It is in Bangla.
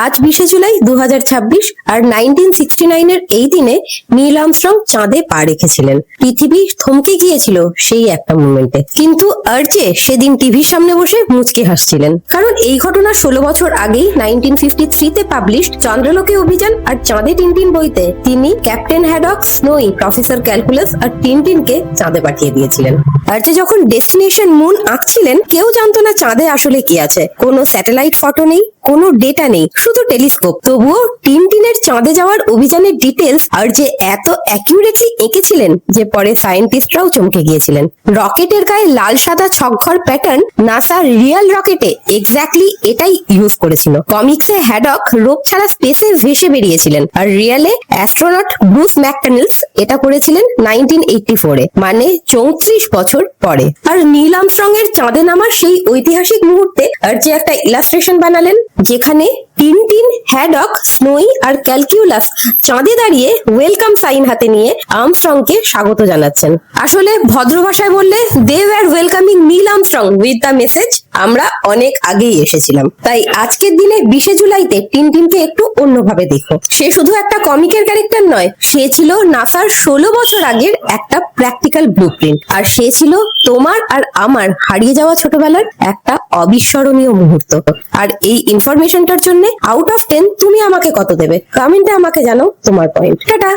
আজ 20শে জুলাই 2026 আর 1969 এর এই দিনে নীল আর্মস্ট্রং চাঁদে পা রেখেছিলেন। পৃথিবী থমকে গিয়েছিল সেই একটা মোমেন্টে, কিন্তু আরজে সেদিন টিভির সামনে বসে মুচকি হাসছিলেন, কারণ এই ঘটনা 16 বছর আগেই 1953 তে পাবলিশড চন্দ্রলোকে অভিযান আর চাঁদে টিনটিন বইতে তিনি ক্যাপ্টেন হ্যাডক, স্নোই, প্রফেসর ক্যালকুলাস আর টিনটিনকে চাঁদে পাঠিয়ে দিয়েছিলেন। আরজে যখন ডেস্টিনেশন মুন আঁকছিলেন, কেউ জানতো না চাঁদে আসলে কি আছে। কোনো স্যাটেলাইট ফটো নেই, কোনো ডেটা নেই, শুধু টেলিস্কোপ। তবুও টিনটিনের চাঁদে যাওয়ার অভিযানের ডিটেলস আর যে এত অ্যাকিউরেটলি এঁকেছিলেন যে পরে সায়েন্টিস্টরাও চমকে গিয়েছিলেন। রকেটের গায়ে লাল সাদা ছকঘর প্যাটার্ন নাসা রিয়েল রকেটে এক্স্যাক্টলি এটাই ইউজ করেছিল। কমিক্সে হ্যাডক রোপ ছাড়া স্পেসে ভেসে বেরিয়েছিলেন, আর রিয়েলে অ্যাস্ট্রোনট ব্রুস ম্যাকটানেলস এটা করেছিলেন 1984 এ, মানে 34 বছর পরে। আর নীল আর্মস্ট্রং এর চাঁদে নামার সেই ঐতিহাসিক মুহূর্তে আর যে একটা ইলাস্ট্রেশন বানালেন, যেখানে টিনটিন, হ্যাডক, স্নোই আর ক্যালকিউলাস চাঁদে দাঁড়িয়ে ওয়েলকাম সাইন হাতে নিয়ে আর্মস্ট্রংকে স্বাগত জানাচ্ছেন। আসলে ভদ্র ভাষায় বললে they were welcoming Neil Armstrong with the message, আমরা অনেক আগেই এসেছিলাম। তাই আজকের দিনে 20শে জুলাইতে টিনটিনকে একটু অন্যভাবে দেখো। সে শুধু একটা কমিকের ক্যারেক্টার নয়, সে ছিল নাসার 16 বছর আগের একটা প্র্যাকটিক্যাল ব্লুপ্রিন্ট। আর সে ছিল তোমার আর আমার হারিয়ে যাওয়া ছোটবেলার একটা অবিস্মরণীয় মুহূর্ত। আর এই ইনফরমেশনটার জন্য আউট অফ 10 তুমি আমাকে কত দেবে? কমেন্টে আমাকে জানাও তোমার পয়েন্ট। টাটা।